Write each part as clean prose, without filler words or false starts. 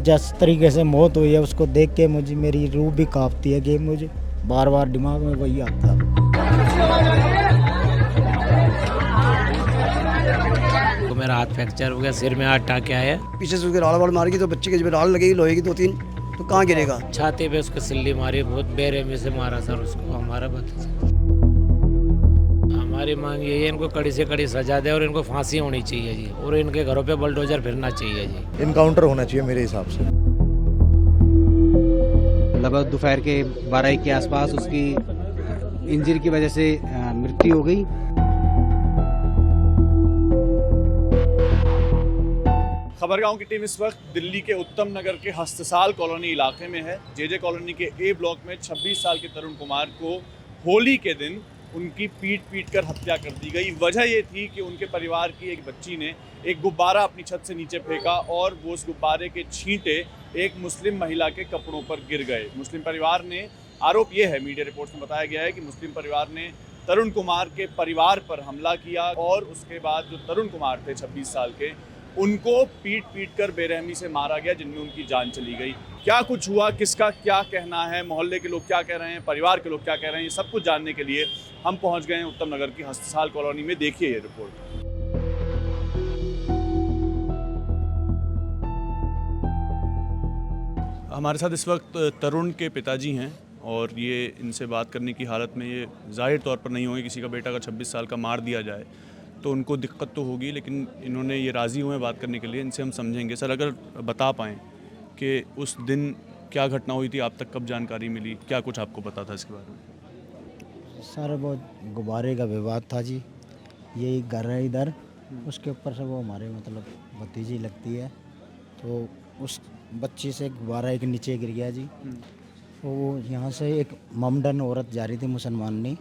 जिस तरीके से मौत हुई है उसको देख के मुझे मेरी रूह भी कांपती है कि मुझे बार बार दिमाग में वही आता है। तो मेरा हाथ फ्रैक्चर हो गया, सिर में हाथ टाके आया, पीछे से उसके राल वाल मार की तो बच्चे के जब राल लगेगी लोहे की 2-3 तो कहाँ गिरेगा। छाती पे उसको सिल्ली मारी, बहुत बेरहमी से मारा सर उसको हमारा भतीजा। हमारी मांग यही है, इनको कड़ी से कड़ी सजा दे और इनको फांसी होनी चाहिए जी, और इनके घरों पे बुलडोजर फिरना चाहिए जी। इनकाउंटर होना चाहिए मेरे हिसाब से। लगभग दोपहर के 12 के आसपास उसकी इंजरी की वजह से मृत्यु हो गई। खबरगांव की टीम इस वक्त दिल्ली के उत्तम नगर के हस्तसाल कॉलोनी इलाके में है। जेजे कॉलोनी के ए ब्लॉक में 26 साल के तरुण कुमार को होली के दिन उनकी पीट कर हत्या कर दी गई। वजह ये थी कि उनके परिवार की एक बच्ची ने एक गुब्बारा अपनी छत से नीचे फेंका और वो उस गुब्बारे के छींटे एक मुस्लिम महिला के कपड़ों पर गिर गए। मुस्लिम परिवार ने, आरोप ये है, मीडिया रिपोर्ट्स में बताया गया है कि मुस्लिम परिवार ने तरुण कुमार के परिवार पर हमला किया और उसके बाद जो तरुण कुमार थे 26 साल के, उनको पीट कर बेरहमी से मारा गया, जिनमें उनकी जान चली गई। क्या कुछ हुआ, किसका क्या कहना है, मोहल्ले के लोग क्या कह रहे हैं, परिवार के लोग क्या कह रहे हैं, ये सब कुछ जानने के लिए हम पहुंच गए हैं उत्तम नगर की हस्तसाल कॉलोनी में। देखिए ये रिपोर्ट। हमारे साथ इस वक्त तरुण के पिताजी हैं और ये इनसे बात करने की हालत में ये जाहिर तौर पर नहीं होंगे। किसी का बेटा का 26 साल का मार दिया जाए तो उनको दिक्कत तो होगी, लेकिन इन्होंने ये राज़ी हुए बात करने के लिए। इनसे हम समझेंगे। सर, अगर बता पाएँ कि उस दिन क्या घटना हुई थी, आप तक कब जानकारी मिली, क्या कुछ आपको पता था इसके बारे में? सर वो गुब्बारे का विवाद था जी, यही घर है इधर, उसके ऊपर से वो हमारे मतलब भतीजी लगती है, तो उस बच्ची से गुब्बारा एक नीचे गिर गया जी। तो वो यहाँ से एक ममडन औरत जा रही थी मुसलमानी,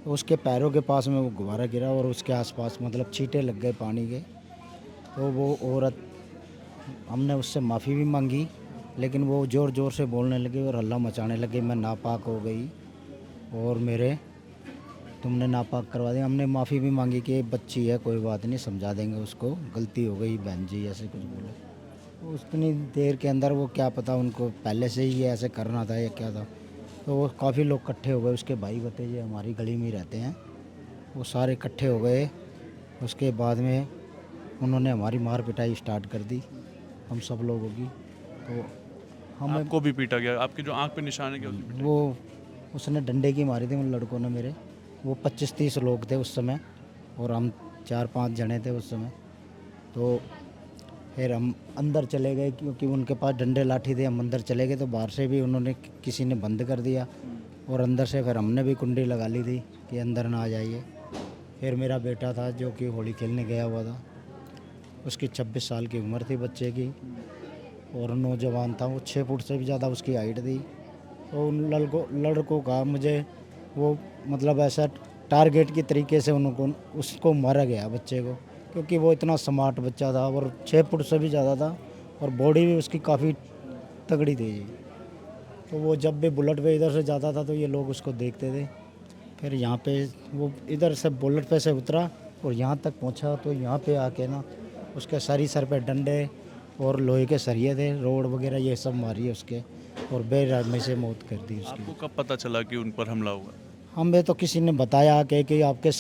तो उसके पैरों के पास में वो गुब्बारा गिरा और उसके आसपास मतलब छींटे लग गए पानी के। तो वो औरत, हमने उससे माफ़ी भी मांगी, लेकिन वो ज़ोर ज़ोर से बोलने लगी और हल्ला मचाने लगे, मैं नापाक हो गई और मेरे तुमने नापाक करवा दिया। हमने माफ़ी भी मांगी कि बच्ची है, कोई बात नहीं, समझा देंगे उसको, गलती हो गई बहन जी, ऐसे कुछ बोले। तो उतनी देर के अंदर वो क्या पता उनको पहले से ही ये ऐसे करना था या क्या था। तो वो काफ़ी लोग इकट्ठे हो गए, उसके भाई भतीजे हमारी गली में ही रहते हैं, वो सारे इकट्ठे हो गए। उसके बाद में उन्होंने हमारी मार पिटाई स्टार्ट कर दी, हम सब लोगों की। तो हमें आपको भी पीटा गया? आपके जो आंख पे निशान है क्या? वो उसने डंडे की मारी थी उन लड़कों ने मेरे। वो 25-30 लोग थे उस समय और हम 4-5 जने थे उस समय। तो फिर हम अंदर चले गए क्योंकि उनके पास डंडे लाठी थे। हम अंदर चले गए तो बाहर से भी उन्होंने किसी ने बंद कर दिया और अंदर से फिर हमने भी कुंडी लगा ली थी कि अंदर ना आ जाइए। फिर मेरा बेटा था जो कि होली खेलने गया हुआ था, उसकी 26 साल की उम्र थी बच्चे की, और नौजवान था वो, 6 फुट से भी ज़्यादा उसकी हाइट थी। तो उन लड़कों का मुझे वो मतलब ऐसा टारगेट की तरीके से उसको मारा गया बच्चे को, क्योंकि वो इतना स्मार्ट बच्चा था और 6 फुट से भी ज़्यादा था और बॉडी भी उसकी काफ़ी तगड़ी थी जी। तो वो जब भी बुलेट पे इधर से जाता था तो ये लोग उसको देखते थे। फिर यहाँ पे वो इधर से बुलेट पे से उतरा और यहाँ तक पहुँचा, तो यहाँ पे आके ना उसके सर पे डंडे और लोहे के सरिये थे, रोड वगैरह ये सब मारी है उसके, और बेरहमी से मौत कर दी उसकी। आपको कब पता चला कि उन पर हमला हुआ? हमें तो किसी ने बताया कि आपके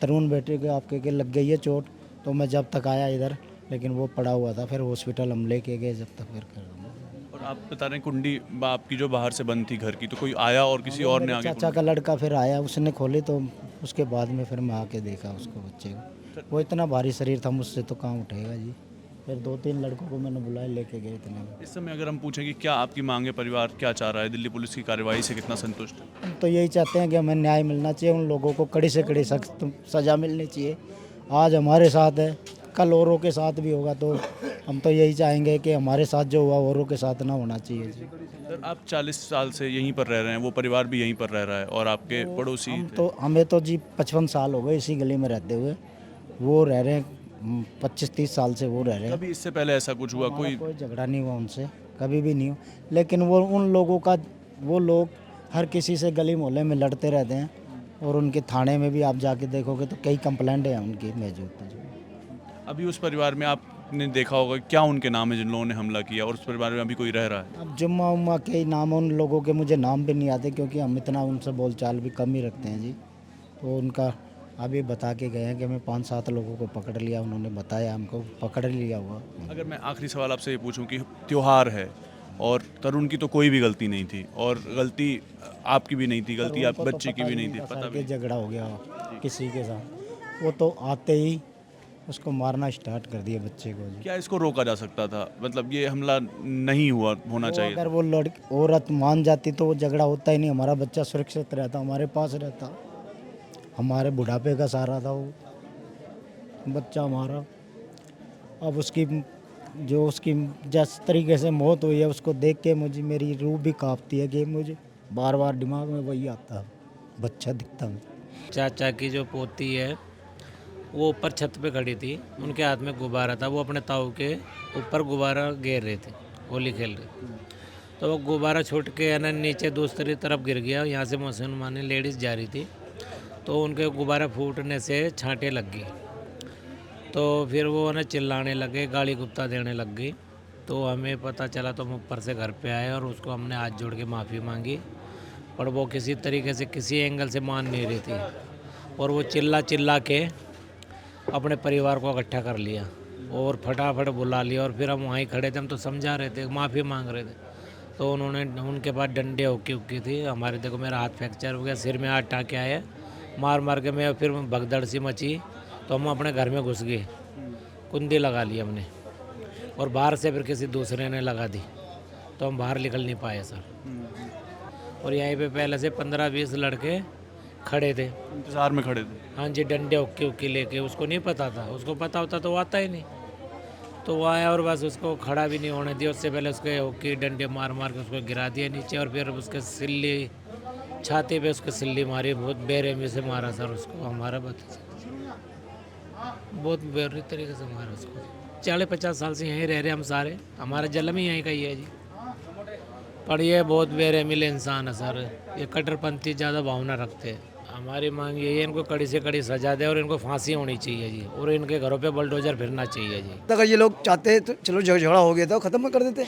तरुण बेटे के आपके के लग गई है चोट। तो मैं जब तक आया इधर, लेकिन वो पड़ा हुआ था, फिर हॉस्पिटल हम लेके गए, जब तक फिर कर दूँगा। और आप बता रहे हैं कुंडी आपकी जो बाहर से बंद थी घर की, तो कोई आया और किसी और ने आगे चाचा का लड़का फिर आया, उसने खोली, तो उसके बाद में फिर मैं आके देखा उसको, बच्चे को। वो इतना भारी शरीर था, मुझसे तो कहाँ उठेगा जी। फिर 2-3 लड़कों को मैंने बुलाया, लेके गए इतने में। इस समय अगर हम पूछें कि क्या आपकी मांग है, परिवार क्या चाह रहा है, दिल्ली पुलिस की कार्रवाई से कितना संतुष्ट है? हम तो यही चाहते हैं कि हमें न्याय मिलना चाहिए, उन लोगों को कड़ी से कड़ी सख्त सज़ा मिलनी चाहिए। आज हमारे साथ है, कल औरों के साथ भी होगा, तो हम तो यही चाहेंगे कि हमारे साथ जो हुआ औरों के साथ ना होना चाहिए। सर, आप 40 साल से यहीं पर रह रहे हैं, वो परिवार भी यहीं पर रह रहा है और आपके पड़ोसी हमें तो जी 55 साल हो गए इसी गली में रहते हुए, वो रह रहे हैं 25-30 साल से वो रह रहे हैं। कभी इससे पहले ऐसा कुछ हुआ? कोई झगड़ा नहीं हुआ उनसे, कभी भी नहीं हुआ। लेकिन वो उन लोगों का, वो लोग हर किसी से गली मोहल्ले में लड़ते रहते हैं, और उनके थाने में भी आप जाके देखोगे तो कई कंप्लेंट हैं उनकी मौजूद। अभी उस परिवार में आप आपने देखा होगा, क्या उनके नाम है जिन लोगों ने हमला किया और उस पर बारे में अभी कोई रह रहा है? अब जुम्मा उम्मा के ही नाम उन लोगों के मुझे नाम भी नहीं आते, क्योंकि हम इतना उनसे बोलचाल भी कम ही रखते हैं जी। तो उनका अभी बता के गए हैं कि हमें 5-7 लोगों को पकड़ लिया, उन्होंने बताया हमको पकड़ लिया हुआ। अगर मैं आखिरी सवाल आपसे ये पूछूं कि त्यौहार है और तरुण की तो कोई भी गलती नहीं थी, और गलती आपकी भी नहीं थी, गलती आप बच्चे की भी नहीं थी, पता भी। झगड़ा हो गया किसी के साथ, वो तो आते ही उसको मारना स्टार्ट कर दिया बच्चे को जी। क्या इसको रोका जा सकता था? मतलब ये हमला नहीं होना चाहिए था। अगर वो लड़की औरत मान जाती तो वो झगड़ा होता ही नहीं, हमारा बच्चा सुरक्षित रहता, हमारे पास रहता, हमारे बुढ़ापे का सहारा था वो बच्चा हमारा। अब उसकी जिस तरीके से मौत हुई है उसको देख के मेरी रूह भी कांपती है कि मुझे बार बार दिमाग में वही आता, बच्चा दिखता मुझे। चाचा की जो पोती है वो ऊपर छत पे खड़ी थी, उनके हाथ में गुब्बारा था, वो अपने ताऊ के ऊपर गुब्बारा घेर रहे थे, होली खेल रहे। तो वो गुब्बारा छूट के है ना नीचे दूसरी तरफ गिर गया। यहाँ से मुसलमान लेडीज़ जा रही थी, तो उनके गुब्बारा फूटने से छांटे लग गई। तो फिर वो ना चिल्लाने लगे, गाली गुप्ता देने लग गई। तो हमें पता चला तो हम ऊपर से घर पे आए और उसको हमने हाथ जोड़ के माफ़ी मांगी, पर वो किसी तरीके से किसी एंगल से मान नहीं रही थी, और वो चिल्ला के अपने परिवार को इकट्ठा कर लिया और फटाफट बुला लिया। और फिर हम वहीं खड़े थे, हम तो समझा रहे थे, माफ़ी मांग रहे थे। तो उन्होंने उनके पास डंडे हुक्की थी, हमारे देखो मेरा हाथ फ्रैक्चर हो गया, सिर में 8 टाँके आए, मार के मैं फिर भगदड़ सी मची। तो हम अपने घर में घुस गए, कुंडी लगा ली हमने, और बाहर से फिर किसी दूसरे ने लगा दी, तो हम बाहर निकल नहीं पाए सर। और यहीं पे पहले से 15-20 लड़के खड़े थे, इंतजार में खड़े थे। हाँ जी, डंडे हुक्की लेके। उसको नहीं पता था, उसको पता होता तो वो आता ही नहीं। तो वो आया और बस उसको खड़ा भी नहीं होने दिया, उससे पहले उसके हुक्की डंडे मार के उसको गिरा दिया नीचे, और फिर उसके सिल्ली छाती पे उसके सिल्ली मारी, बहुत बेरहमी से मारा सर उसको। हमारा बहुत बेरहमी तरीके से मारा उसको। 40-50 साल से यहीं रह रहे हम सारे, हमारा जन्म ही यहीं का ही है जी। पर ये बहुत बेरहमिल इंसान है सर, ये कट्टरपंथी ज़्यादा भावना रखते हैं। हमारी मांग यही है, इनको कड़ी से कड़ी सजा दे और इनको फांसी होनी चाहिए जी, और इनके घरों पे बुलडोजर फिरना चाहिए जी। अगर ये लोग चाहते हैं तो चलो झगड़ा हो गया था ख़त्म कर देते,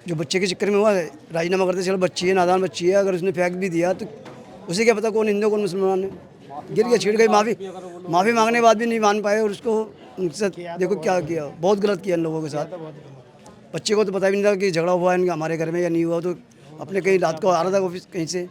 जो बच्चे के चक्कर में हुआ है राजीनामा करते, चलो बच्ची है, नादान बच्ची है, अगर उसने फेंक भी दिया तो उसे क्या पता कौन हिंदू कौन मुसलमान है। गिर गया, छिड़ गई, माफ़ी मांगने के बाद भी नहीं मान पाए, और उसको उनसे देखो क्या किया, बहुत गलत किया इन लोगों के साथ। बच्चे को तो पता भी नहीं था कि झगड़ा हुआ है इनका हमारे घर में या नहीं हुआ, तो अपने कहीं रात को आ रहा था ऑफिस कहीं से,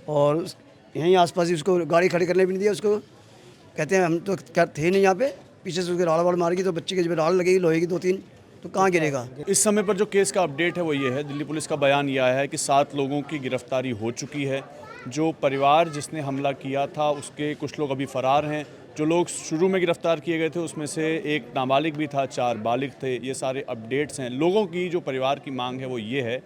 और यहीं आसपास ही उसको गाड़ी खड़ी करने भी नहीं दिया। उसको कहते हैं हम तो क्या थे नहीं यहाँ पे, पीछे से उसके राड़ वाड़ मार की, तो बच्चे के जब राड़ लगेगी लोहे की 2-3, तो कहाँ गिरेगा। इस समय पर जो केस का अपडेट है वो ये है, दिल्ली पुलिस का बयान ये आया है कि 7 लोगों की गिरफ्तारी हो चुकी है। जो परिवार जिसने हमला किया था उसके कुछ लोग अभी फरार हैं। जो लोग शुरू में गिरफ्तार किए गए थे उसमें से एक नाबालिग भी था, 4 बालिग थे। ये सारे अपडेट्स हैं। लोगों की जो परिवार की मांग है वो ये है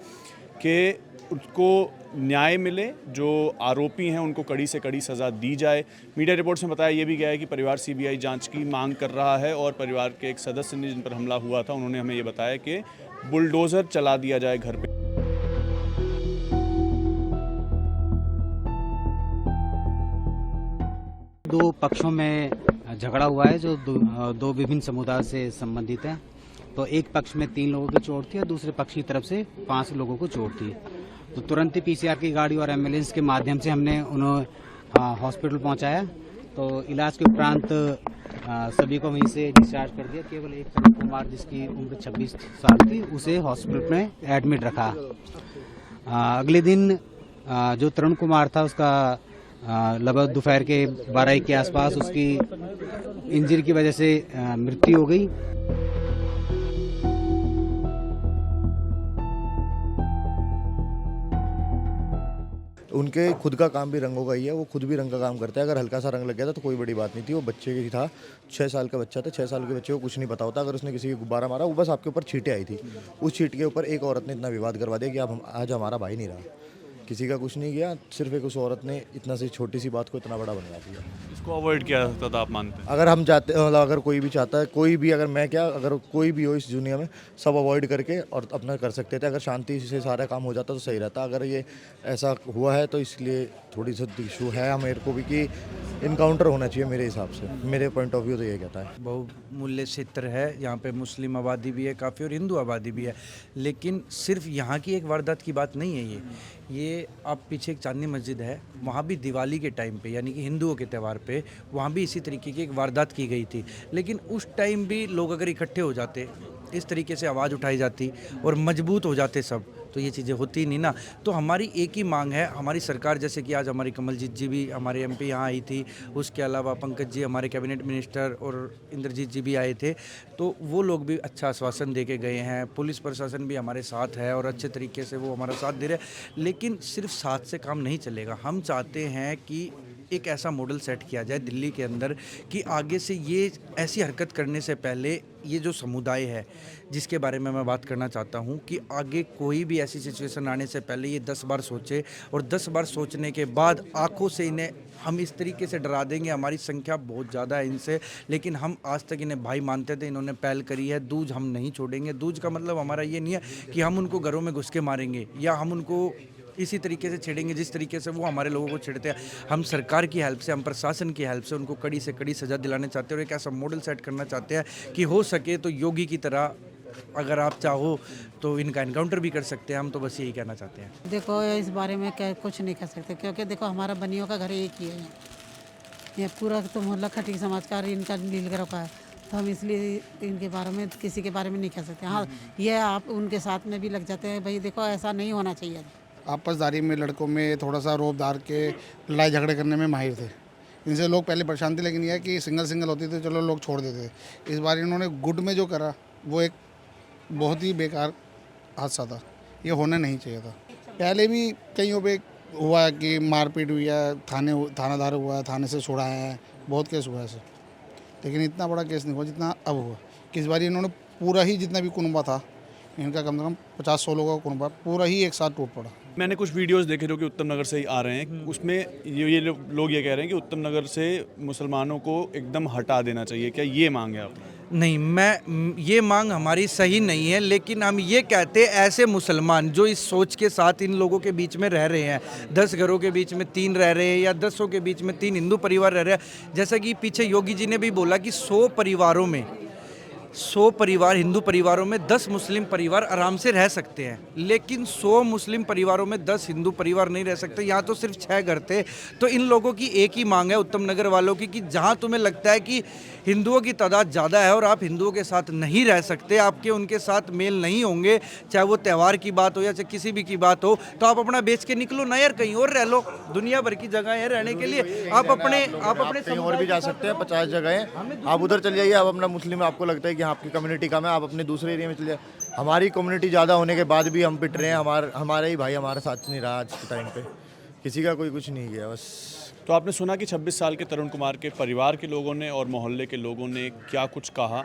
कि उसको न्याय मिले, जो आरोपी हैं उनको कड़ी से कड़ी सज़ा दी जाए। मीडिया रिपोर्ट्स में बताया ये भी गया है कि परिवार सीबीआई जांच की मांग कर रहा है, और परिवार के एक सदस्य ने जिन पर हमला हुआ था उन्होंने हमें ये बताया कि बुलडोज़र चला दिया जाए घर पे। दो पक्षों में झगड़ा हुआ है जो दो विभिन्न समुदाय से संबंधित है। तो एक पक्ष में 3 लोगों की चोट थी और दूसरे पक्ष की तरफ से 5 लोगों को चोट थी। तो तुरंत ही पीसीआर की गाड़ी और एम्बुलेंस के माध्यम से हमने उन्हें हॉस्पिटल पहुंचाया। तो इलाज के उपरांत सभी को वहीं से डिस्चार्ज कर दिया। केवल एक तरुण कुमार जिसकी उम्र 26 साल थी उसे हॉस्पिटल में एडमिट रखा। अगले दिन जो तरुण कुमार था उसका लगभग दोपहर के 12 के आसपास उसकी इंजरी की वजह से मृत्यु हो गई। उनके खुद का काम भी रंगों का ही है, वो खुद भी रंग का काम करते हैं। अगर हल्का सा रंग लग गया था तो कोई बड़ी बात नहीं थी। वो बच्चे की था, 6 साल का बच्चा था। 6 साल के बच्चे को कुछ नहीं पता होता। अगर उसने किसी को गुब्बारा मारा, वो बस आपके ऊपर छींटे आई थी। उस छींट के ऊपर एक औरत ने इतना विवाद करवा दिया कि अब आज हमारा भाई नहीं रहा। किसी का कुछ नहीं किया, सिर्फ एक उस औरत ने इतना सी छोटी सी बात को इतना बड़ा बनवा दिया। इसको अवॉइड किया जा सकता था, आप मानते हैं? अगर हम चाहते, मतलब अगर कोई भी चाहता है, कोई भी, अगर मैं क्या, अगर कोई भी हो इस दुनिया में, सब अवॉइड करके और अपना कर सकते थे। अगर शांति से सारा काम हो जाता तो सही रहता। अगर ये ऐसा हुआ है तो इसलिए थोड़ी सी इशू है मेरे को भी कि इनकाउंटर होना चाहिए मेरे हिसाब से। मेरे पॉइंट ऑफ व्यू तो ये कहता है। बहुमूल्य क्षेत्र है, यहाँ पे मुस्लिम आबादी भी है काफ़ी और हिंदू आबादी भी है, लेकिन सिर्फ यहाँ की एक वारदात की बात नहीं है ये आप पीछे एक चांदनी मस्जिद है, वहाँ भी दिवाली के टाइम पे यानी कि हिंदुओं के त्यौहार पे वहाँ भी इसी तरीके की एक वारदात की गई थी। लेकिन उस टाइम भी लोग अगर इकट्ठे हो जाते, इस तरीके से आवाज़ उठाई जाती और मजबूत हो जाते सब, तो ये चीज़ें होती नहीं ना। तो हमारी एक ही मांग है, हमारी सरकार, जैसे कि आज हमारी कमलजीत जी भी हमारे एमपी यहाँ आई थी, उसके अलावा पंकज जी हमारे कैबिनेट मिनिस्टर और इंद्रजीत जी भी आए थे, तो वो लोग भी अच्छा आश्वासन दे के गए हैं। पुलिस प्रशासन भी हमारे साथ है और अच्छे तरीके से वो हमारा साथ दे रहे हैं। लेकिन सिर्फ साथ से काम नहीं चलेगा, हम चाहते हैं कि एक ऐसा मॉडल सेट किया जाए दिल्ली के अंदर कि आगे से ये ऐसी हरकत करने से पहले ये जो समुदाय है जिसके बारे में मैं बात करना चाहता हूँ कि आगे कोई भी ऐसी सिचुएशन आने से पहले ये 10 बार सोचे और 10 बार सोचने के बाद आंखों से इन्हें हम इस तरीके से डरा देंगे। हमारी संख्या बहुत ज़्यादा है इनसे, लेकिन हम आज तक इन्हें भाई मानते थे, इन्होंने पहल करी है। दूज हम नहीं छोड़ेंगे। दूज का मतलब हमारा ये नहीं है कि हम उनको घरों में घुस के मारेंगे या हम उनको इसी तरीके से छेड़ेंगे जिस तरीके से वो हमारे लोगों को छेड़ते हैं। हम सरकार की हेल्प से, हम प्रशासन की हेल्प से उनको कड़ी से कड़ी सज़ा दिलाने चाहते हैं और एक ऐसा मॉडल सेट करना चाहते हैं कि हो सके तो योगी की तरह अगर आप चाहो तो इनका एनकाउंटर भी कर सकते हैं। हम तो बस यही कहना चाहते हैं। देखो इस बारे में क्या कुछ नहीं कह सकते, क्योंकि देखो हमारा बनियों का घर एक ही है, ये पूरा तो मोहल्ला खटी समाज का इनका नीलगढ़ का है, तो हम इसलिए इनके बारे में किसी के बारे में नहीं कह सकते। हाँ, ये आप उनके साथ में भी लग जाते हैं, भाई देखो ऐसा नहीं होना चाहिए। आपसदारी में लड़कों में थोड़ा सा रोब डाल के लड़ाई झगड़े करने में माहिर थे। इनसे लोग पहले परेशान थे, लेकिन यह है कि सिंगल होती तो चलो लोग छोड़ देते। इस बार इन्होंने गुट में जो करा वो एक बहुत ही बेकार हादसा था, ये होना नहीं चाहिए था। पहले भी कईयों पे हुआ है कि मारपीट हुई है, थानादार हुआ है, थाने से छुड़ाया है, बहुत केस हुआ है ऐसे, लेकिन इतना बड़ा केस नहीं हुआ जितना अब हुआ। कि इस बार इन्होंने पूरा ही जितना भी कुनबा था इनका, कम से कम 50-100 लोगों का कुनबा पूरा ही एक साथ टूट पड़ा। मैंने कुछ वीडियोस देखे जो कि उत्तम नगर से ही आ रहे हैं, उसमें ये लोग ये कह रहे हैं कि उत्तम नगर से मुसलमानों को एकदम हटा देना चाहिए। क्या ये मांग है आपकी? नहीं, ये मांग हमारी सही नहीं है, लेकिन हम ये कहते हैं ऐसे मुसलमान जो इस सोच के साथ इन लोगों के बीच में रह रहे हैं, 10 घरों के बीच में 3 रह रहे हैं या 10 के बीच में 3 हिंदू परिवार रह रहे हैं। जैसा कि पीछे योगी जी ने भी बोला कि 100 परिवारों में 100 परिवार हिंदू परिवारों में 10 मुस्लिम परिवार आराम से रह सकते हैं, लेकिन 100 मुस्लिम परिवारों में 10 हिंदू परिवार नहीं रह सकते। यहाँ तो सिर्फ 6 घर थे। तो इन लोगों की एक ही मांग है उत्तम नगर वालों की कि जहाँ तुम्हें लगता है कि हिंदुओं की तादाद ज़्यादा है और आप हिंदुओं के साथ नहीं रह सकते, आपके उनके साथ मेल नहीं होंगे, चाहे वो त्यौहार की बात हो या चाहे किसी भी की बात हो, तो आप अपना बेच के निकलो ना यार, कहीं और रह लो। दुनिया भर की जगह है रहने के लिए, आप अपने कहीं और भी जा सकते हैं। 50 जगह हैं, आप उधर चले जाइए। आप अपना मुस्लिम आपको लगता है कि आपकी कम्युनिटी कम है, आप अपने दूसरे एरिया में चले जाए। हमारी कम्युनिटी ज़्यादा होने के बाद भी हम पिट रहे हैं। हमारे ही भाई हमारे साथ नहीं रहा आज के टाइम पे, किसी का कोई कुछ नहीं किया बस। तो आपने सुना कि 26 साल के तरुण कुमार के परिवार के लोगों ने और मोहल्ले के लोगों ने क्या कुछ कहा।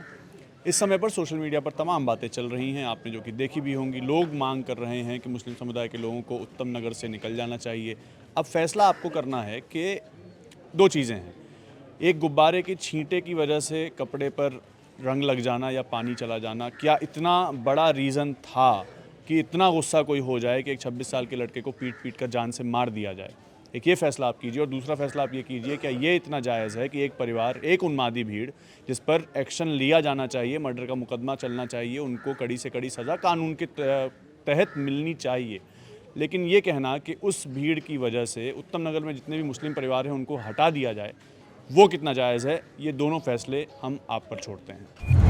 इस समय पर सोशल मीडिया पर तमाम बातें चल रही हैं, आपने जो कि देखी भी होंगी। लोग मांग कर रहे हैं कि मुस्लिम समुदाय के लोगों को उत्तम नगर से निकल जाना चाहिए। अब फैसला आपको करना है कि 2 चीज़ें हैं। एक, गुब्बारे की छींटे की वजह से कपड़े पर रंग लग जाना या पानी चला जाना, क्या इतना बड़ा रीज़न था कि इतना गुस्सा कोई हो जाए कि एक 26 साल के लड़के को पीट कर जान से मार दिया जाए? एक ये फैसला आप कीजिए। और दूसरा फैसला आप ये कीजिए, क्या ये इतना जायज़ है कि एक परिवार, एक उन्मादी भीड़ जिस पर एक्शन लिया जाना चाहिए, मर्डर का मुकदमा चलना चाहिए, उनको कड़ी से कड़ी सज़ा कानून के तहत मिलनी चाहिए, लेकिन ये कहना कि उस भीड़ की वजह से उत्तम नगर में जितने भी मुस्लिम परिवार हैं उनको हटा दिया जाए, वो कितना जायज़ है? ये दोनों फैसले हम आप पर छोड़ते हैं।